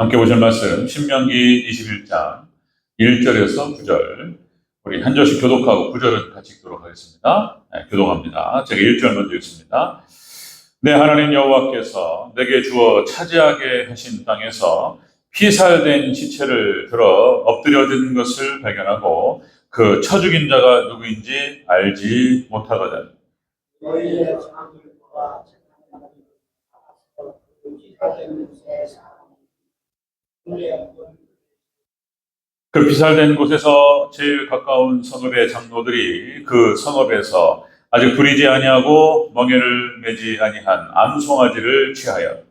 함께 보실 말씀 신명기 21장 1절에서 9절, 우리 한 절씩 교독하고 9절은 같이 읽도록 하겠습니다. 교독합니다. 제가 1절 먼저 읽습니다. 내 하나님 여호와께서 내게 주어 차지하게 하신 땅에서 피살된 시체를 들어 엎드려진 것을 발견하고 그 쳐 죽인 자가 누구인지 알지 못하거든. 너희의 장들과 그 피살된 곳에서 제일 가까운 성읍의 장로들이 그 성읍에서 아직 부리지 아니하고 멍에를 매지 아니한 암송아지를 취하여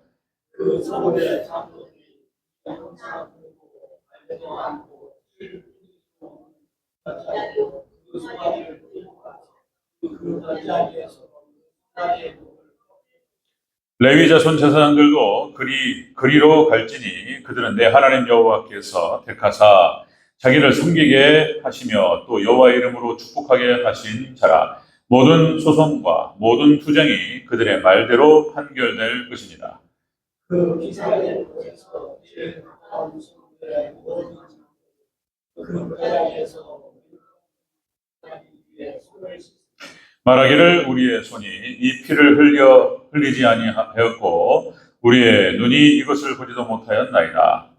그 성읍의 장로들이 항상 알지도 않고 그 송아지를 그 자리에서 레위 자손 제사장들도 그리로 갈지니 그들은 내 하나님 여호와께서 택하사 자기를 섬기게 하시며 또 여호와의 이름으로 축복하게 하신 자라. 모든 소송과 모든 투쟁이 그들의 말대로 판결될 것입니다. 그 피살된 곳에서 제일 가까운 성읍의 모든 그 자리에서 말하기를 우리의 손이 이 피를 흘리지 아니하였고 우리의 눈이 이것을 보지도 못하였나이다.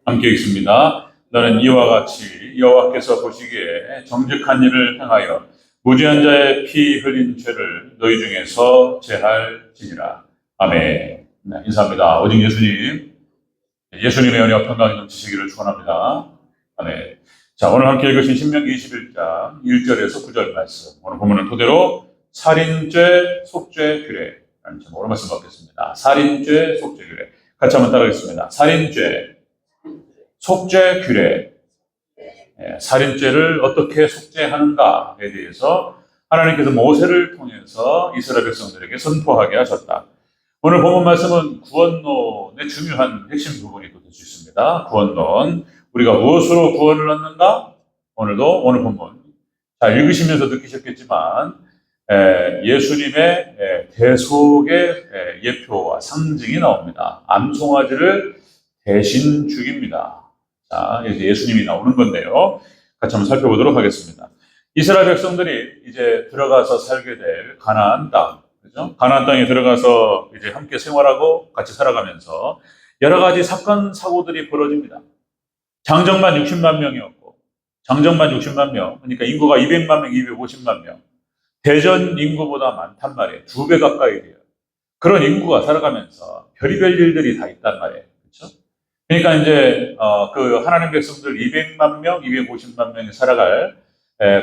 함께 읽습니다. 너는 이와 같이 여호와께서 보시기에 정직한 일을 행하여 무죄한 자의 피 흘린 죄를 너희 중에서 제할지니라. 아멘. 네, 인사합니다. 오직 예수님의 은혜와 평강이 넘치시기를 축원합니다. 아멘. 자, 오늘 함께 읽으신 신명기 21장 1절에서 9절 말씀. 오늘 본문은 토대로 살인죄, 속죄, 규례라는 제목으로 말씀 받겠습니다. 살인죄, 속죄, 규례. 같이 한번 따라하겠습니다. 살인죄, 속죄, 규례. 살인죄를 어떻게 속죄하는가에 대해서 하나님께서 모세를 통해서 이스라엘 백성들에게 선포하게 하셨다. 오늘 본문 말씀은 구원론의 중요한 핵심 부분이 될 수 있습니다. 구원론, 우리가 무엇으로 구원을 얻는가? 오늘도 오늘 본문 잘 읽으시면서 느끼셨겠지만 예수님의 대속의 예표와 상징이 나옵니다. 암송아지를 대신 죽입니다. 자, 이제 예수님이 나오는 건데요. 같이 한번 살펴보도록 하겠습니다. 이스라엘 백성들이 이제 들어가서 살게 될 가나안 땅, 그죠? 가나안 땅에 들어가서 이제 함께 생활하고 같이 살아가면서 여러 가지 사건, 사고들이 벌어집니다. 장정만 60만 명이었고, 장정만 60만 명, 그러니까 인구가 200만 명, 250만 명. 대전 인구보다 많단 말이에요. 2배 가까이 돼요. 그런 인구가 살아가면서 별의별 일들이 다 있단 말이에요. 그렇죠? 그러니까 이제 그 하나님 백성들 200만 명, 250만 명이 살아갈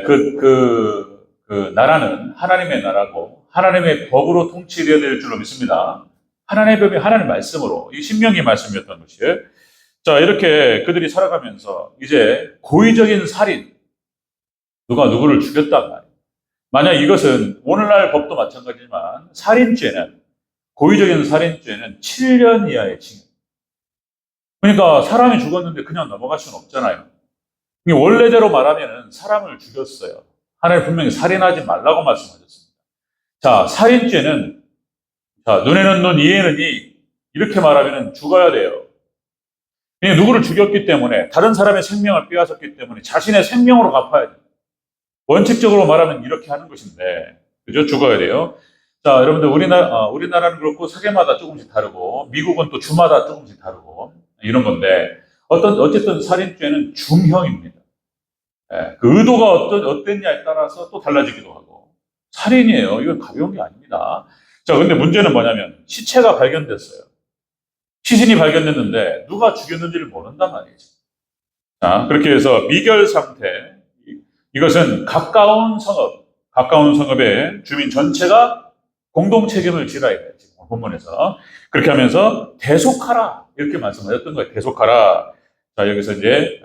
그 나라는 하나님의 나라고 하나님의 법으로 통치되어야 될 줄로 믿습니다. 하나님의 법이 하나님의 말씀으로, 이 신명기 말씀이었던 것이에요. 자, 이렇게 그들이 살아가면서 이제 고의적인 살인, 누가 누구를 죽였단 말이에요. 만약 이것은 오늘날 법도 마찬가지지만 고의적인 살인죄는 7년 이하의 징역. 그러니까 사람이 죽었는데 그냥 넘어갈 수는 없잖아요. 원래대로 말하면 사람을 죽였어요. 하나님 분명히 살인하지 말라고 말씀하셨습니다. 자, 살인죄는 눈에는 눈, 이에는 이, 이렇게 말하면 죽어야 돼요. 그러니까 누구를 죽였기 때문에, 다른 사람의 생명을 빼앗았기 때문에 자신의 생명으로 갚아야 돼요. 원칙적으로 말하면 이렇게 하는 것인데, 그죠? 죽어야 돼요. 자, 여러분들 우리나라는 그렇고 세계마다 조금씩 다르고 미국은 또 주마다 조금씩 다르고 이런 건데, 어쨌든 살인죄는 중형입니다. 그 의도가 어땠냐에 따라서 또 달라지기도 하고. 살인이에요. 이건 가벼운 게 아닙니다. 자, 근데 문제는 뭐냐면, 시체가 발견됐어요. 시신이 발견됐는데, 누가 죽였는지를 모른단 말이죠. 자, 그렇게 해서 미결 상태, 이것은 가까운 성읍의 주민 전체가 공동 책임을 지라야 돼요. 지금 본문에서. 그렇게 하면서 대속하라. 이렇게 말씀하셨던 거예요. 대속하라. 자, 여기서 이제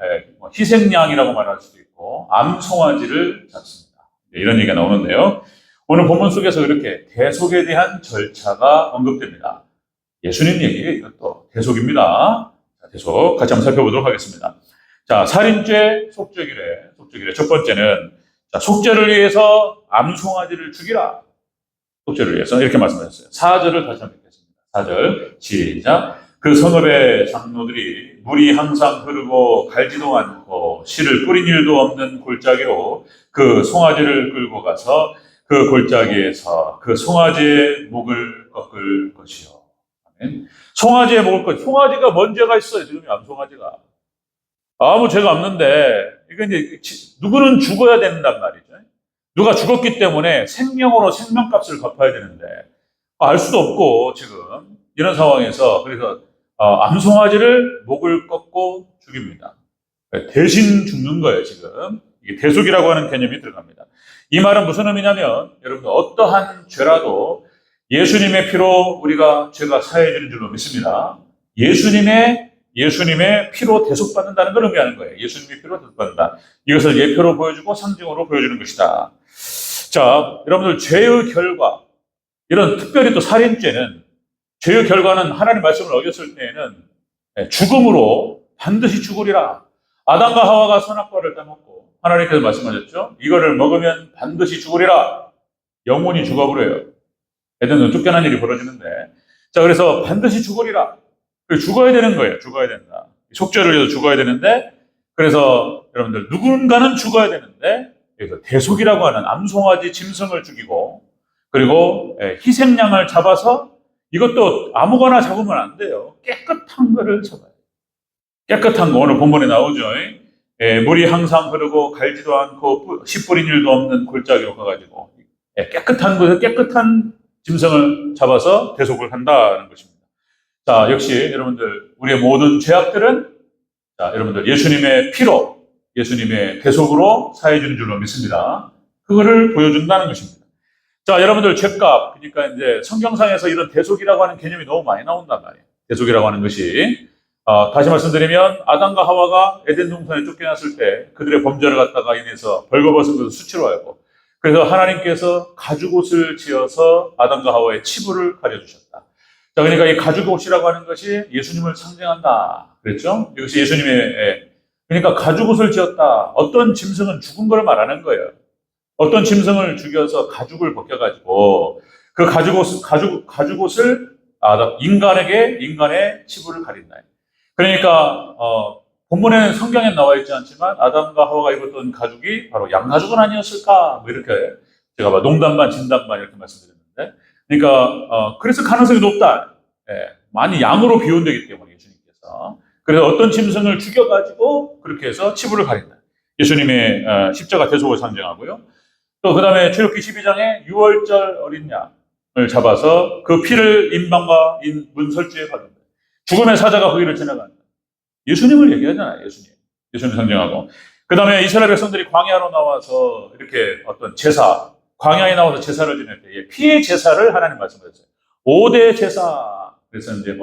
희생양이라고 말할 수도 있고, 암송아지를 잡습니다. 이런 얘기가 나오는데요. 오늘 본문 속에서 이렇게 대속에 대한 절차가 언급됩니다. 예수님 얘기예요. 이것도 대속입니다. 계속 같이 한번 살펴보도록 하겠습니다. 자, 살인죄, 속죄 규례. 첫 번째는, 자, 속죄를 위해서 암송아지를 죽이라. 속죄를 위해서. 이렇게 말씀하셨어요. 4절을 다시 한번 읽겠습니다. 4절, 시작. 그 성읍의 장로들이 물이 항상 흐르고 갈지도 않고 씨를 뿌린 일도 없는 골짜기로 그 송아지를 끌고 가서 그 골짜기에서 그 송아지의 목을 꺾을 것이요. 아멘. 송아지의 목을 꺾을, 송아지가 뭔 죄가 있어요, 지금 암송아지가. 아무 죄가 없는데, 이건 이제, 누구는 죽어야 된단 말이죠. 누가 죽었기 때문에 생명으로 생명값을 갚아야 되는데, 알 수도 없고, 지금, 이런 상황에서, 그래서, 암송아지를 목을 꺾고 죽입니다. 대신 죽는 거예요, 지금. 이게 대속이라고 하는 개념이 들어갑니다. 이 말은 무슨 의미냐면, 여러분, 어떠한 죄라도 예수님의 피로 우리가 죄가 사해지는 줄로 믿습니다. 예수님의 피로 대속받는다는 걸 의미하는 거예요. 예수님의 피로 대속받는다. 이것을 예표로 보여주고 상징으로 보여주는 것이다. 자, 여러분들 죄의 결과, 이런 특별히 또 살인죄는 죄의 결과는 하나님 말씀을 어겼을 때에는 죽음으로 반드시 죽으리라. 아담과 하와가 선악과를 따먹고 하나님께서 말씀하셨죠. 이거를 먹으면 반드시 죽으리라. 영원히 죽어버려요. 에덴은 쫓겨난 일이 벌어지는데, 자, 그래서 반드시 죽으리라. 죽어야 되는 거예요. 죽어야 된다. 속죄를 위해서 죽어야 되는데, 그래서 여러분들 누군가는 죽어야 되는데, 그래서 대속이라고 하는 암송아지 짐승을 죽이고, 그리고 희생양을 잡아서, 이것도 아무거나 잡으면 안 돼요. 깨끗한 거를 잡아요. 깨끗한 거, 오늘 본문에 나오죠. 물이 항상 흐르고 갈지도 않고 씨 뿌린 일도 없는 골짜기로 가가지고 깨끗한 곳에 깨끗한 짐승을 잡아서 대속을 한다는 것입니다. 자, 역시 여러분들 우리의 모든 죄악들은, 자, 여러분들 예수님의 피로, 예수님의 대속으로 사해주는 줄로 믿습니다. 그거를 보여준다는 것입니다. 자, 여러분들 죄값, 그러니까 이제 성경상에서 이런 대속이라고 하는 개념이 너무 많이 나온단 말이에요. 대속이라고 하는 것이, 다시 말씀드리면 아담과 하와가 에덴 동산에 쫓겨났을 때 그들의 범죄를 갖다가 인해서 벌거벗은 것을 수치로 알고, 그래서 하나님께서 가죽옷을 지어서 아담과 하와의 치부를 가려주셨다. 자, 그러니까 이 가죽옷이라고 하는 것이 예수님을 상징한다. 그랬죠? 이것이 예수님의, 그러니까 가죽옷을 지었다. 어떤 짐승은 죽은 걸 말하는 거예요. 어떤 짐승을 죽여서 가죽을 벗겨가지고 그 가죽옷을 인간의 치부를 가린다. 그러니까 본문에는 성경에 나와 있지 않지만 아담과 하와가 입었던 가죽이 바로 양가죽은 아니었을까? 뭐 이렇게 제가 농담 반 진담 반 이렇게 말씀드렸는데, 그러니까 그래서 가능성이 높다. 많이 양으로 비유되기 때문에 예수님께서, 그래서 어떤 짐승을 죽여가지고 그렇게 해서 치부를 가린다. 예수님의 십자가 대속을 상징하고요. 또 그 다음에 출애굽기 12장에 6월절 어린 양을 잡아서 그 피를 인방과 문설주에 바른다. 죽음의 사자가 거기를 지나간다. 예수님을 얘기하잖아요. 예수님 상징하고. 그 다음에 이스라엘 백성들이 광야로 나와서 이렇게 어떤 제사, 광야에 나와서 제사를 지낼 때 피의 제사를 하나님 말씀하셨어요. 5대 제사. 그래서 이제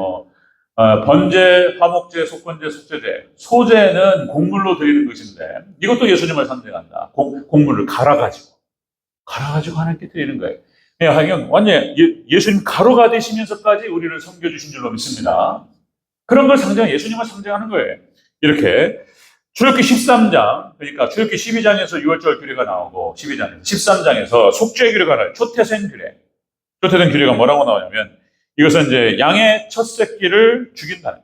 번제, 화목제, 속건제, 속죄제. 소제는 곡물로 드리는 것인데 이것도 예수님을 상징한다. 곡물을 갈아가지고 하나님께 드리는 거예요. 하여간 완전 예수님 가루가 되시면서까지 우리를 섬겨주신 줄로 믿습니다. 그런 걸 예수님을 상징하는 거예요. 이렇게 출애굽기 13장, 그러니까 출애굽기 12장에서 6월절 규례가 나오고 12장에서 13장에서 속죄 규례가 나와요. 초태생 규례가 뭐라고 나오냐면, 이것은 이제 양의 첫 새끼를 죽인다.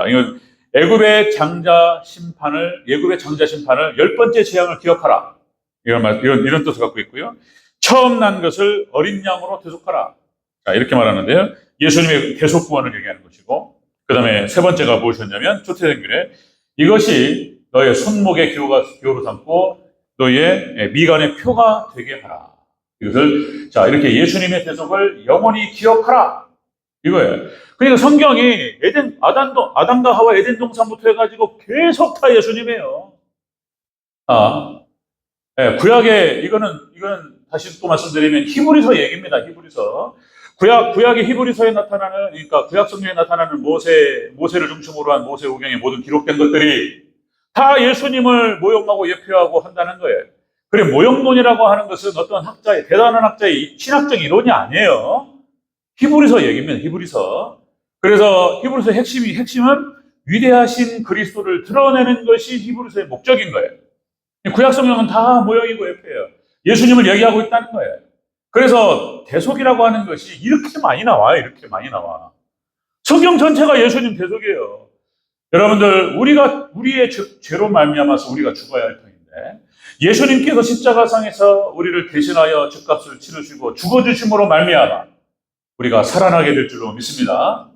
이건 애굽의 장자 심판을 10번째 재앙을 기억하라. 이런 뜻을 갖고 있고요. 처음 난 것을 어린 양으로 대속하라. 자, 이렇게 말하는데요. 예수님의 대속 구원을 얘기하는 것이고, 그 다음에 세 번째가 무엇이었냐면 초태생 규례. 이것이 너의 손목의 기호로 삼고 너의 미간의 표가 되게 하라. 이것을, 자, 이렇게 예수님의 대속을 영원히 기억하라. 이거예요. 그러니까 성경이 아담과 하와 에덴 동산부터 해가지고 계속 다 예수님이에요. 구약의, 이거는 다시 또 말씀드리면 히브리서 얘기입니다. 히브리서. 구약의 히브리서에 나타나는, 그러니까 구약 성경에 나타나는 모세를 중심으로 한 모세오경에 모든 기록된 것들이 다 예수님을 모형하고 예표하고 한다는 거예요. 그래, 모형론이라고 하는 것은 어떤 대단한 학자의 신학적 이론이 아니에요. 히브리서 얘기입니다. 히브리서. 그래서 히브리서의 핵심은 위대하신 그리스도를 드러내는 것이 히브리서의 목적인 거예요. 구약 성경은 다 모형이고 옆에요. 예수님을 얘기하고 있다는 거예요. 그래서 대속이라고 하는 것이 이렇게 많이 나와요. 이렇게 많이 나와. 성경 전체가 예수님 대속이에요. 여러분들, 우리의 죄로 말미암아서 우리가 죽어야 할 터인데, 예수님께서 십자가상에서 우리를 대신하여 죗값을 치르시고 죽어주심으로 말미암아 우리가 살아나게 될 줄로 믿습니다.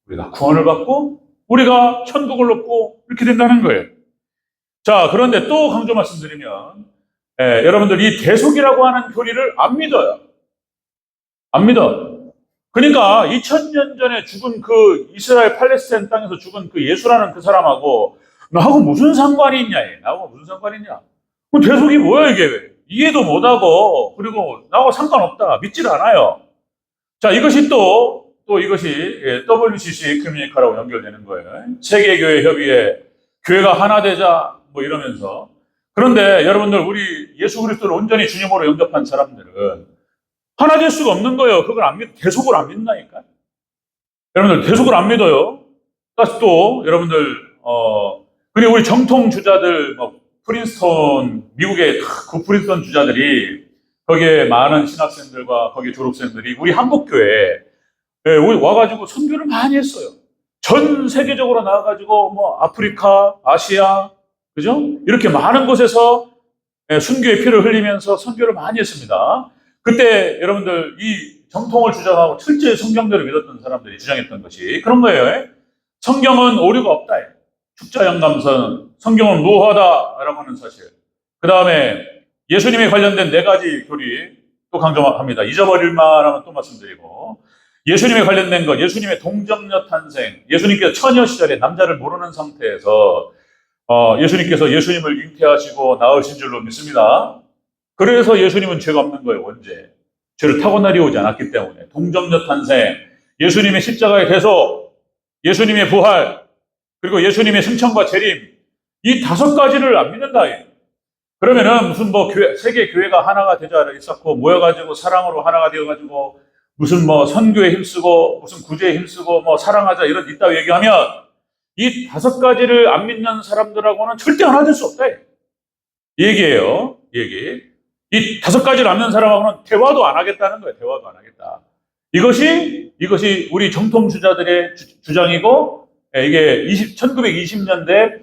우리가 구원을 받고 우리가 천국을 얻고 이렇게 된다는 거예요. 자, 그런데 또 강조 말씀드리면, 여러분들 이 대속이라고 하는 교리를 안 믿어요. 안 믿어. 그러니까 2000년 전에 죽은 그 이스라엘 팔레스타인 땅에서 죽은 그 예수라는 그 사람하고 나하고 무슨 상관이 있냐? 나하고 무슨 상관이 있냐? 그럼 대속이 뭐야 이게? 이해도 못하고 그리고 나하고 상관없다. 믿질 않아요. 자, 이것이 또 이것이 WCC 에큐메니카라고 연결되는 거예요. 세계교회 협의회 교회가 하나 되자 뭐 이러면서. 그런데 여러분들, 우리 예수 그리스도를 온전히 주님으로 영접한 사람들은 하나 될 수가 없는 거예요. 그걸 안 믿, 대속을 안 믿는다니까. 여러분들, 대속을 안 믿어요. 다시 또 여러분들, 그리고 우리 정통 주자들, 프린스턴, 미국의 그 프린스턴 주자들이 거기에 많은 신학생들과 거기 졸업생들이 우리 한국교회에 와가지고 선교를 많이 했어요. 전 세계적으로 나와가지고 뭐 아프리카, 아시아, 그죠? 이렇게 많은 곳에서 순교의 피를 흘리면서 선교를 많이 했습니다. 그때 여러분들 이 정통을 주장하고 철저히 성경대로 믿었던 사람들이 주장했던 것이 그런 거예요. 성경은 오류가 없다. 축자영감선, 성경은 무효하다라고 하는 사실. 그 다음에 예수님에 관련된 4가지 교리 또 강조합니다. 잊어버릴 만하면 또 말씀드리고, 예수님에 관련된 것, 예수님의 동정녀 탄생, 예수님께서 처녀 시절에 남자를 모르는 상태에서 예수님께서 예수님을 잉태하시고 낳으신 줄로 믿습니다. 그래서 예수님은 죄가 없는 거예요. 언제? 죄를 타고나리 오지 않았기 때문에. 동정녀 탄생, 예수님의 십자가의 대속, 예수님의 부활, 그리고 예수님의 승천과 재림, 이 5가지를 안 믿는다. 그러면은 무슨 세계 교회가 하나가 되자 있었고 모여가지고 사랑으로 하나가 되어가지고 무슨 선교에 힘쓰고 무슨 구제에 힘쓰고 사랑하자 이런 이따위 얘기하면 이 5가지를 안 믿는 사람들하고는 절대 하나 될 수 없다. 얘기예요. 얘기. 이 5가지를 안 믿는 사람하고는 대화도 안 하겠다는 거예요. 대화도 안 하겠다. 이것이 우리 정통 주자들의 주장이고, 이게 1920년대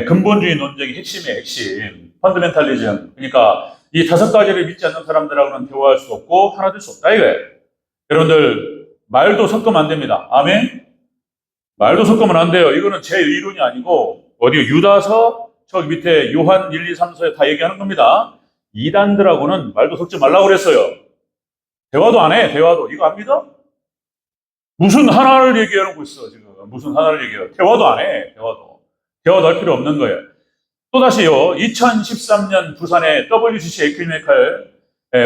근본주의 논쟁의 핵심의 핵심, 펀더멘탈리즘. 그러니까 이 5가지를 믿지 않는 사람들하고는 대화할 수 없고 하나 될 수 없다 이거예요. 여러분들, 말도 섞으면 안 됩니다. 아멘? 말도 섞으면 안 돼요. 이거는 제 의론이 아니고 어디 유다서 저기 밑에 요한 1, 2, 3서에 다 얘기하는 겁니다. 이단들하고는 말도 섞지 말라고 그랬어요. 대화도 안 해. 대화도. 이거 안 믿어? 무슨 하나를 얘기하는 거 있어 지금. 무슨 하나를 얘기해요. 대화도 안 해. 대화도 할 필요 없는 거예요. 또다시요. 2013년 부산에 WCC 에큐메니칼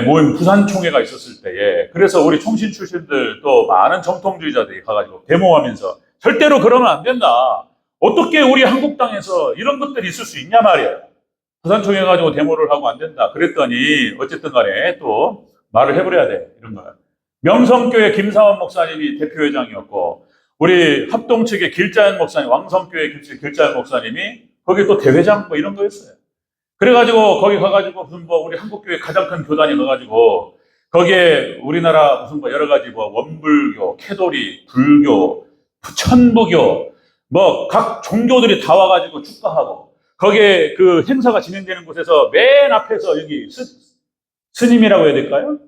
모임 부산총회가 있었을 때에, 그래서 우리 총신 출신들 또 많은 정통주의자들이 가가지고 데모하면서 절대로 그러면 안 된다. 어떻게 우리 한국 땅에서 이런 것들이 있을 수 있냐 말이에요. 부산총회 가지고 데모를 하고 안 된다. 그랬더니 어쨌든 간에 또 말을 해버려야 돼. 이런 거야. 명성교회 김사원 목사님이 대표회장이었고, 우리 합동 측의 길자연 목사님, 왕성교회 길자연 목사님이 거기 또 대회장 이런 거였어요. 그래가지고 거기 가가지고 무슨 우리 한국교회 가장 큰 교단이 가가지고 거기에 우리나라 무슨 여러 가지 원불교, 캐도리, 불교, 천부교 각 종교들이 다 와가지고 축가하고, 거기에 그 행사가 진행되는 곳에서 맨 앞에서 여기 스님이라고 해야 될까요?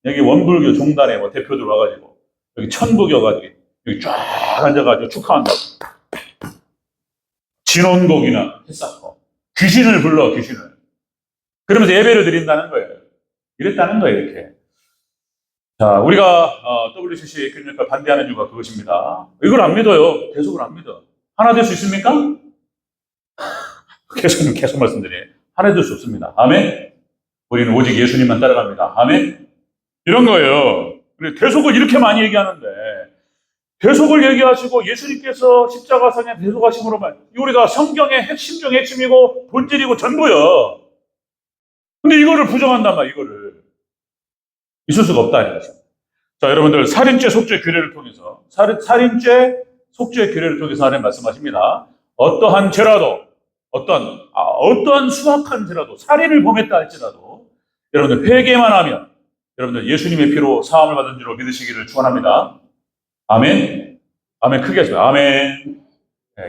여기 원불교 종단에 대표들 와가지고 여기 천부교가 여기 쫙 앉아가지고 축하한다고. 진원곡이나 했었고 귀신을 불러, 귀신을. 그러면서 예배를 드린다는 거예요. 이랬다는 거예요, 이렇게. 자, 우리가 WCC 에큐메니칼 반대하는 이유가 그것입니다. 이걸 안 믿어요. 대속을 안 믿어. 하나 될 수 있습니까? 계속 말씀드려요. 하나 될 수 없습니다. 아멘? 우리는 오직 예수님만 따라갑니다. 아멘? 이런 거예요. 대속을 이렇게 많이 얘기하는데, 대속을 얘기하시고 예수님께서 십자가상에 대속하심으로만, 우리가 성경의 핵심 중 핵심이고 본질이고 전부요. 근데 이거를 부정한단 말이야. 이거를. 있을 수가 없다 이거죠. 자, 여러분들 살인죄 속죄 규례를 통해서 살인죄 속죄 규례를 통해서 하나님 말씀하십니다. 어떠한 죄라도 어떠한 수악한 죄라도 살인을 범했다 할지라도 여러분들 회개만 하면 여러분들 예수님의 피로 사함을 받은 줄로 믿으시기를 축원합니다. 아멘. 아멘. 크게 하시죠. 아멘.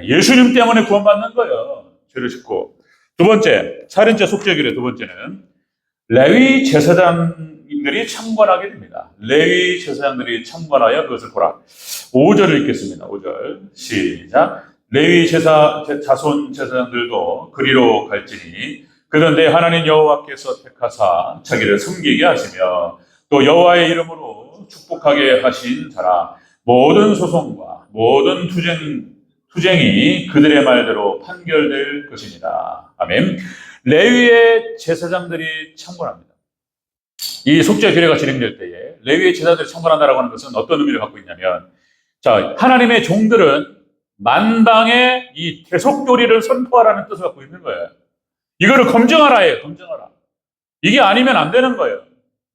예수님 때문에 구원받는 거예요. 죄를 짓고. 두 번째, 살인죄 속죄 규례 두 번째는 레위 제사장들이 참관하게 됩니다. 레위 제사장들이 참관하여 그것을 보라. 5절을 읽겠습니다. 5절 시작. 레위 자손 제사장들도 그리로 갈지니 그는 내 하나님 여호와께서 택하사 자기를 섬기게 하시며 또 여호와의 이름으로 축복하게 하신 자라. 모든 소송과 모든 투쟁이 그들의 말대로 판결될 것입니다. 아멘. 레위의 제사장들이 참관합니다. 이 속죄 규례가 진행될 때에 레위의 제사장들이 참관한다라고 하는 것은 어떤 의미를 갖고 있냐면, 자, 하나님의 종들은 만방에 이 대속교리를 선포하라는 뜻을 갖고 있는 거예요. 이거를 검증하라 해요. 검증하라. 이게 아니면 안 되는 거예요.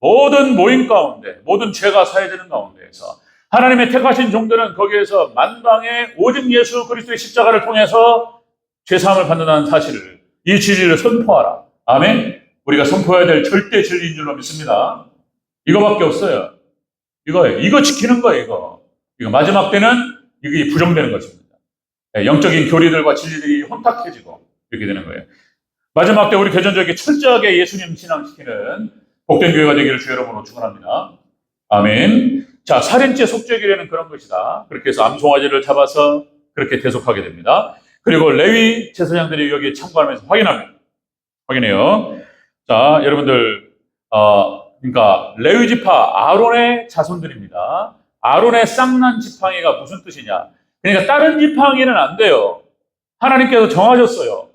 모든 모임 가운데, 모든 죄가 사해지는 가운데에서 하나님의 택하신 종들은 거기에서 만방에 오직 예수 그리스도의 십자가를 통해서 죄사함을 받는다는 사실을, 이 진리를 선포하라. 아멘. 우리가 선포해야 될 절대 진리인 줄로 믿습니다. 이거밖에 없어요. 이거예요. 이거 지키는 거예요. 이거 마지막 때는 이게 부정되는 것입니다. 영적인 교리들과 진리들이 혼탁해지고 이렇게 되는 거예요. 마지막 때 우리 개전적에 철저하게 예수님 신앙시키는 복된 교회가 되기를 주 여러분으로 축원합니다. 아멘. 자, 살인죄 속죄 규례는 그런 것이다. 그렇게 해서 암송아지를 잡아서 그렇게 대속하게 됩니다. 그리고 레위 제사장들이 여기에 참관하면서 확인해요. 자, 여러분들, 그러니까 레위 지파 아론의 자손들입니다. 아론의 쌍난 지팡이가 무슨 뜻이냐? 그러니까 다른 지팡이는 안 돼요. 하나님께서 정하셨어요.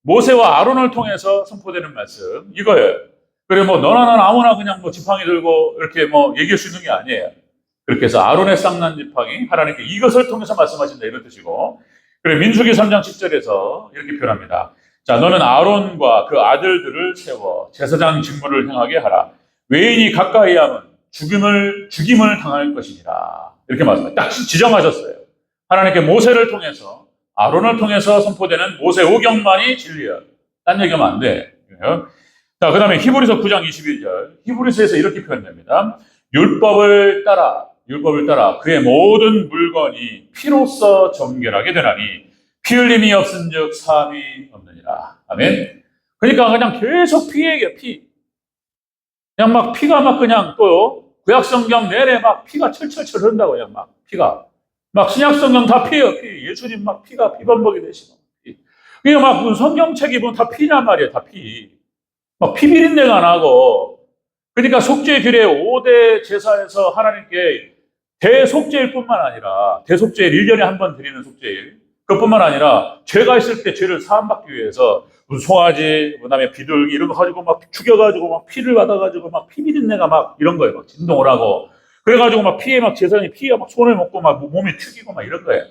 모세와 아론을 통해서 선포되는 말씀 이거예요. 그리고 뭐 너나 나나 아무나 그냥 뭐 지팡이 들고 이렇게 뭐 얘기할 수 있는 게 아니에요. 그렇게 해서 아론의 쌍난 지팡이, 하나님께 이것을 통해서 말씀하신다 이런 뜻이고, 그리고 민수기 3장 10절에서 이렇게 표현합니다. 자, 너는 아론과 그 아들들을 세워 제사장 직무를 행하게 하라. 외인이 가까이 하면 죽임을 당할 것이니라. 이렇게 말씀합니다. 딱 지정하셨어요. 하나님께 모세를 통해서, 아론을 통해서 선포되는 모세 오경만이 진리야. 딴 얘기하면 안 돼. 자, 그 다음에 히브리서 9장 21절. 히브리서에서 이렇게 표현됩니다. 율법을 따라 그의 모든 물건이 피로써 정결하게 되나니 피 흘림이 없은즉 사함이 없느니라. 아멘. 그러니까 그냥 계속 피 얘기야, 피. 그냥 막 피가 막 그냥 또 구약성경 내내 막 피가 철철철 흐른다고 그냥 막 피가. 막 신약성경 다 피예요, 피. 예수님 막 피가 피범벅이 되시고. 그러니까 막 성경책이 보면 다 피란 말이에요, 다 피. 막 피 비린내가 나고. 그러니까 속죄 규례 5대 제사에서 하나님께 대속죄일 뿐만 아니라, 대속죄일 1년에 한 번 드리는 속죄일, 그것뿐만 아니라 죄가 있을 때 죄를 사함받기 위해서 무슨 송아지, 그 다음에 비둘기 이런 거 가지고 막 죽여가지고 막 피를 받아가지고 막 피 비린내가 막 이런 거예요. 막 진동을 하고. 그래가지고 막 피에 막 제사장이 피에 막 손을 먹고 막 몸에 튀기고 막 이런 거예요.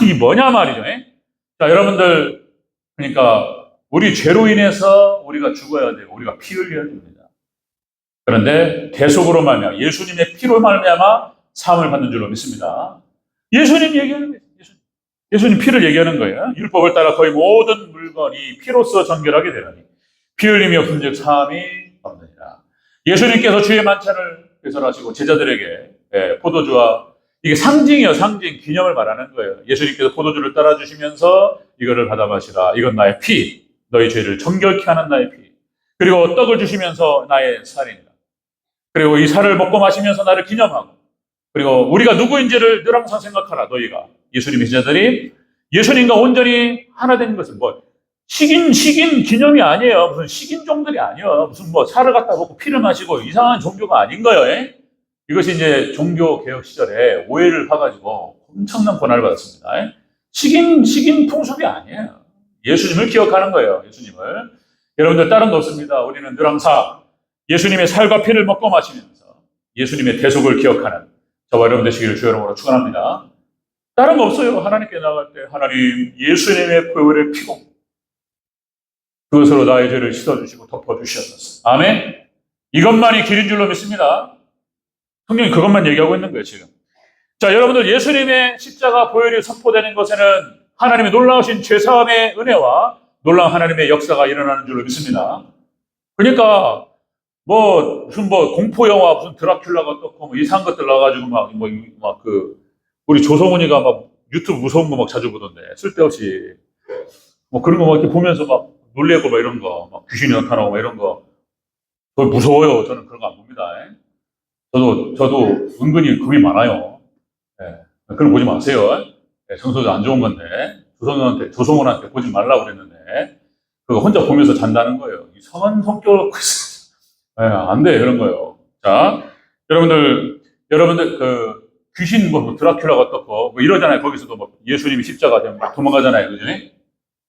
이게 뭐냐 말이죠. 자, 여러분들, 그러니까 우리 죄로 인해서 우리가 죽어야 돼요. 우리가 피 흘려야 됩니다. 그런데 대속으로 말미암아 예수님의 피로 말미암아 사함을 받는 줄로 믿습니다. 예수님 얘기하는 거예요. 예수님 피를 얘기하는 거예요. 율법을 따라 거의 모든 물건이 피로써 정결하게 되나니 피 흘림이 없은즉 사함이 없느니라. 예수님께서 주의 만찬을 배설하시고 제자들에게 포도주와, 이게 상징이에요. 상징, 기념을 말하는 거예요. 예수님께서 포도주를 따라주시면서 이거를 받아 마시라. 이건 나의 피, 너희 죄를 정결케 하는 나의 피. 그리고 떡을 주시면서 나의 살이니라. 그리고 이 살을 먹고 마시면서 나를 기념하고, 그리고 우리가 누구인지를 늘 항상 생각하라. 너희가, 예수님의 제자들이 예수님과 온전히 하나 된 것은 뭐 식인 기념이 아니에요. 무슨 식인종들이 아니에요. 무슨 뭐 살을 갖다 먹고 피를 마시고 이상한 종교가 아닌 거예요. 이것이 이제 종교 개혁 시절에 오해를 파가지고 엄청난 고난을 받았습니다. 식인 풍습이 아니에요. 예수님을 기억하는 거예요. 예수님을. 여러분들 다른 거 없습니다. 우리는 늘 항상 예수님의 살과 피를 먹고 마시면서 예수님의 대속을 기억하는 저와 여러분 되시기를 주의 이름으로 축원합니다. 다른 거 없어요. 하나님께 나갈 때 하나님 예수님의 보혈의 피고 그것으로 나의 죄를 씻어주시고 덮어주셨습니다. 아멘. 이것만이 길인 줄로 믿습니다. 성경이 그것만 얘기하고 있는 거예요, 지금. 자, 여러분들 예수님의 십자가 보혈이 선포되는 것에는 하나님의 놀라우신 죄사함의 은혜와 놀라운 하나님의 역사가 일어나는 줄로 믿습니다. 그러니까 무슨 공포 영화 무슨 드라큘라가 떴고 뭐 이상한 것들 나와가지고 우리 조성훈이가 막 유튜브 무서운 거 막 자주 보던데 쓸데없이 뭐 그런 거 막 이렇게 보면서 막 놀래고 막 이런 거 막 귀신이 나타나고 막 이런 거 무서워요. 저는 그런 거 안 봅니다. 저도 은근히 겁이 많아요. 네. 그런 거 보지 마세요. 네, 정서도 안 좋은 건데 조성훈한테 보지 말라고 그랬는데 그거 혼자 보면서 잔다는 거예요. 이상한 성격을 네, 안 돼, 그런 거예요. 자, 여러분들, 귀신, 드라큘라가 떴고, 이러잖아요. 거기서도 예수님이 십자가 되면 막 도망가잖아요. 그지?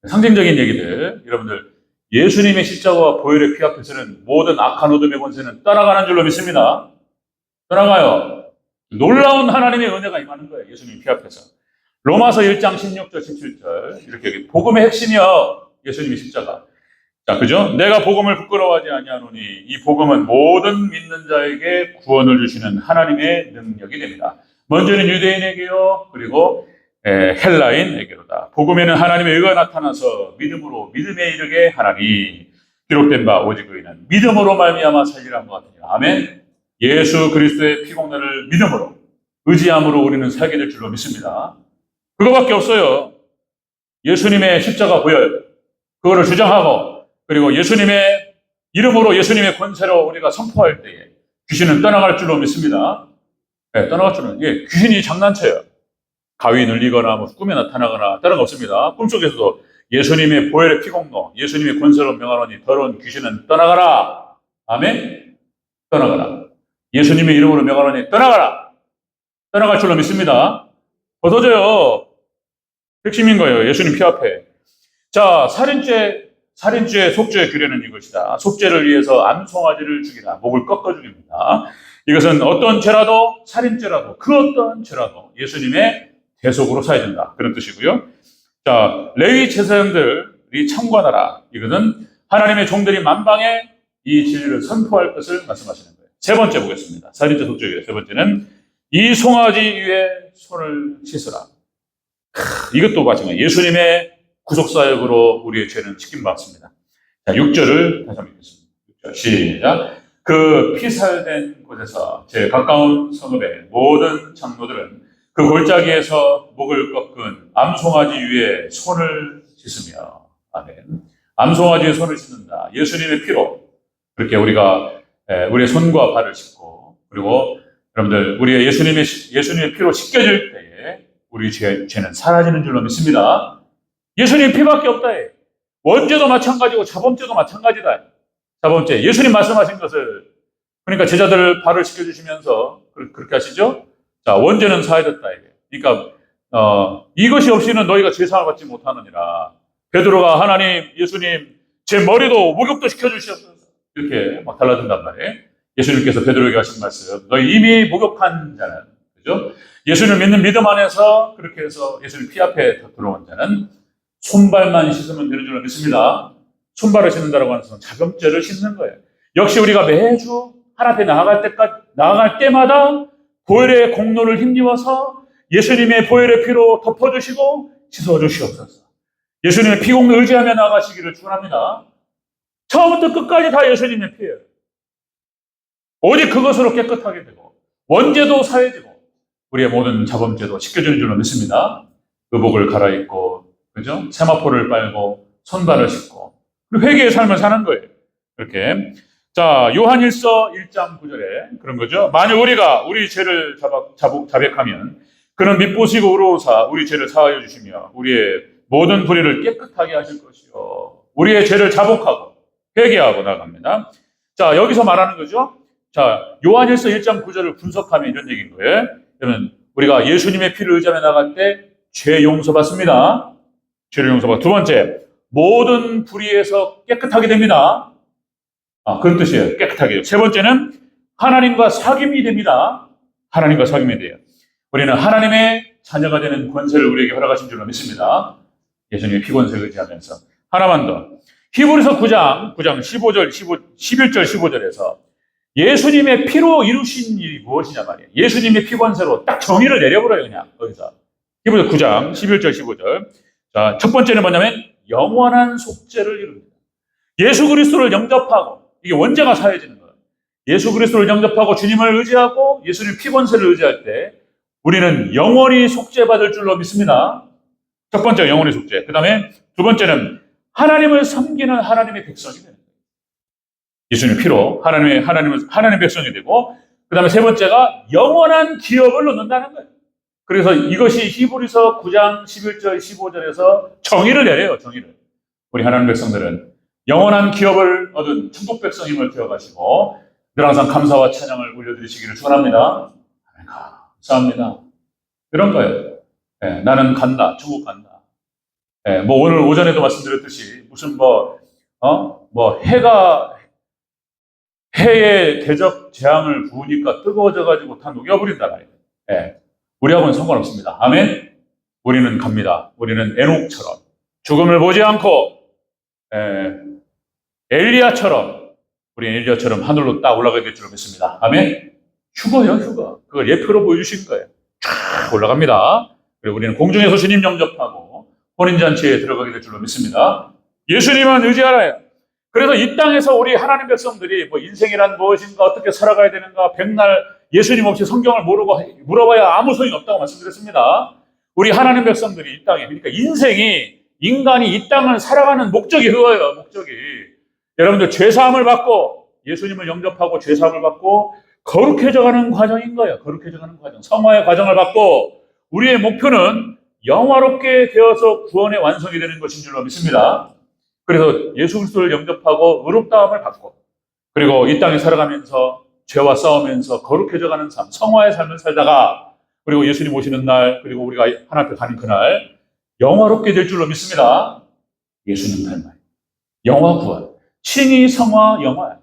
상징적인 얘기들. 여러분들, 예수님의 십자가와 보혈의 피 앞에서는 모든 악한 어둠의 권세는 떠나가는 줄로 믿습니다. 떠나가요. 놀라운 하나님의 은혜가 임하는 거예요. 예수님 피 앞에서. 로마서 1장 16절, 17절. 이렇게 복음의 핵심이요. 예수님의 십자가. 자, 그죠? 내가 복음을 부끄러워하지 아니하노니 이 복음은 모든 믿는 자에게 구원을 주시는 하나님의 능력이 됩니다. 먼저는 유대인에게요, 그리고 헬라인에게로다. 복음에는 하나님의 의가 나타나서 믿음으로 믿음에 이르게 하나니 기록된 바 오직 의인은 믿음으로 말미암아 살리라 것 같으니라. 아멘. 예수 그리스도의 피공로를 믿음으로 의지함으로 우리는 살게 될 줄로 믿습니다. 그거밖에 없어요. 예수님의 십자가 보혈 그거를 주장하고 그리고 예수님의 이름으로 예수님의 권세로 우리가 선포할 때에 귀신은 떠나갈 줄로 믿습니다. 네, 떠나갈 줄은 귀신이 장난쳐요. 가위 눌리거나 꿈에 나타나거나 다른 거 없습니다. 꿈속에서도 예수님의 보혈의 피공로, 예수님의 권세로 명하노니 더러운 귀신은 떠나가라. 아멘. 떠나가라. 예수님의 이름으로 명하노니 떠나가라. 떠나갈 줄로 믿습니다. 벗어져요. 핵심인 거예요. 예수님 피 앞에. 자, 살인죄의 속죄의 규례는 이것이다. 속죄를 위해서 암송아지를 죽이라. 목을 꺾어 죽입니다. 이것은 어떤 죄라도 살인죄라도 그 어떤 죄라도 예수님의 대속으로 사야 된다. 그런 뜻이고요. 자, 레위 제사장들이 참관하라. 이것은 하나님의 종들이 만방에 이 진리를 선포할 것을 말씀하시는 거예요. 세 번째 보겠습니다. 살인죄 속죄 규례 세 번째는 이 송아지 위에 손을 씻으라. 이것도 마찬가지예요. 예수님의 구속사역으로 우리의 죄는 씻김받습니다. 자, 6절을 다시 한번 읽겠습니다. 6절 시작. 그 피살된 곳에서 제 가까운 성읍의 모든 장로들은 그 골짜기에서 목을 꺾은 암송아지 위에 손을 씻으며 아멘. 암송아지에 손을 씻는다. 예수님의 피로 그렇게 우리가 우리의 손과 발을 씻고 그리고 여러분들 우리의 예수님의 피로 씻겨질 때에 우리 죄는 사라지는 줄로 믿습니다. 예수님 피밖에 없다. 원죄도 마찬가지고 자범죄도 마찬가지다. 자범죄. 예수님 말씀하신 것을 그러니까 제자들 발을 씻겨주시면서 그렇게 하시죠. 자, 원죄는 사해졌다. 그러니까 이것이 없이는 너희가 죄사함을 받지 못하느니라. 베드로가 하나님, 예수님 제 머리도 목욕도 시켜주시옵소서. 이렇게 막 달라든단 말이에요. 예수님께서 베드로에게 하신 말씀. 너희 이미 목욕한 자는 그죠? 예수님을 믿는 믿음 안에서 그렇게 해서 예수님 피 앞에 들어온 자는 손발만 씻으면 되는 줄로 믿습니다. 손발을 씻는다라고 하는 것은 자범죄를 씻는 거예요. 역시 우리가 매주 하나님 앞에 나아갈 때마다 보혈의 공로를 힘입어서 예수님의 보혈의 피로 덮어주시고 씻어주시옵소서. 예수님의 피 공로 의지하며 나아가시기를 축원합니다. 처음부터 끝까지 다 예수님의 피예요. 오직 그것으로 깨끗하게 되고 원죄도 사해지고 우리의 모든 자범죄도 씻겨주는 줄로 믿습니다. 의복을 갈아입고 그죠? 세마포를 빨고 손발을 씻고 그리고 회개의 삶을 사는 거예요. 이렇게. 자, 요한일서 1장 9절에 그런 거죠. 만약 우리가 우리 죄를 자백하면 그는 미쁘시고 의로우사 우리 죄를 사하여 주시며 우리의 모든 불의를 깨끗하게 하실 것이요. 우리의 죄를 자복하고 회개하고 나갑니다. 자, 여기서 말하는 거죠. 자, 요한일서 1장 9절을 분석하면 이런 얘기인 거예요. 그러면 우리가 예수님의 피를 의지하며 나갈 때 죄 용서받습니다. 죄를 용서받고 두 번째, 모든 불의에서 깨끗하게 됩니다. 그런 뜻이에요. 깨끗하게. 세 번째는 하나님과 사귐이 됩니다. 하나님과 사귐이 돼요. 우리는 하나님의 자녀가 되는 권세를 우리에게 허락하신 줄로 믿습니다. 예수님의 피권세를 의지하면서. 하나만 더. 히브리서 9장 11절 15절에서 예수님의 피로 이루신 일이 무엇이냐 말이에요. 예수님의 피 권세로 딱 정의를 내려버려요, 그냥 거기서. 히브리서 9장 11절 15절. 자, 첫 번째는 뭐냐면 영원한 속죄를 이룹니다. 예수 그리스도를 영접하고, 이게 원죄가 사해지는 거예요. 예수 그리스도를 영접하고 주님을 의지하고 예수님 피 권세를 의지할 때 우리는 영원히 속죄받을 줄로 믿습니다. 첫 번째 영원히 속죄. 그 다음에 두 번째는 하나님을 섬기는 하나님의 백성이 되는 거예요. 예수님의 피로 하나님의 백성이 되고, 그 다음에 세 번째가 영원한 기업을 얻는다는 거예요. 그래서 이것이 히브리서 9장 11절 15절에서 정의를 내려요. 정의를. 우리 하나님 백성들은 영원한 기업을 얻은 천국 백성임을 기억하시고 늘 항상 감사와 찬양을 올려드리시기를 축원합니다. 감사합니다. 이런 거예요. 네, 나는 간다. 천국 간다. 네, 뭐 오늘 오전에도 말씀드렸듯이 무슨 해에 대적 재앙을 부으니까 뜨거워져가지고 다 녹여버린다 말이에요. 네, 우리하고는 상관없습니다. 아멘. 우리는 갑니다. 우리는 에녹처럼 죽음을 보지 않고 우리 엘리야처럼 하늘로 딱 올라가게 될 줄로 믿습니다. 아멘. 휴거요, 휴거. 그걸 예표로 보여주신 거예요. 쫙 올라갑니다. 그리고 우리는 공중에서 주님 영접하고 혼인잔치에 들어가게 될 줄로 믿습니다. 예수님은 의지하라요. 그래서 이 땅에서 우리 하나님 백성들이 뭐 인생이란 무엇인가, 어떻게 살아가야 되는가, 백날 예수님 없이 성경을 모르고 물어봐야 아무 소용이 없다고 말씀드렸습니다. 우리 하나님 백성들이 이 땅에, 그러니까 인간이 이 땅을 살아가는 목적이 그거예요. 목적이. 여러분들 죄사함을 받고 예수님을 영접하고 죄사함을 받고 거룩해져가는 과정인 거예요. 거룩해져가는 과정. 성화의 과정을 받고 우리의 목표는 영화롭게 되어서 구원의 완성이 되는 것인 줄로 믿습니다. 그래서 예수 그리스도를 영접하고 의롭다함을 받고 그리고 이 땅에 살아가면서 죄와 싸우면서 거룩해져가는 삶, 성화의 삶을 살다가 그리고 예수님 오시는 날 그리고 우리가 하나님 앞에 가는 그날 영화롭게 될 줄로 믿습니다. 예수님 닮아요. 영화 구원. 칭의, 성화, 영화.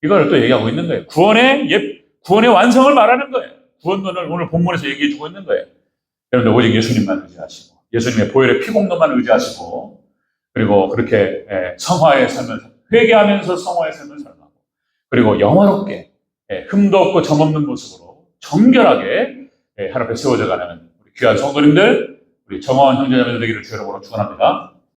이걸 또 얘기하고 있는 거예요. 구원의 완성을 말하는 거예요. 구원론을 오늘 본문에서 얘기해 주고 있는 거예요. 여러분들 오직 예수님만 의지하시고 예수님의 보혈의 피공로만 의지하시고 그리고 그렇게 성화의 삶을 회개하면서 성화의 삶을 살고 그리고 영화롭게 흠도 없고 점 없는 모습으로 정결하게 하나님 앞에 세워져 가는 우리 귀한 성도님들, 우리 정화원 형제자매들 되기를 주의 이름으로 축원합니다.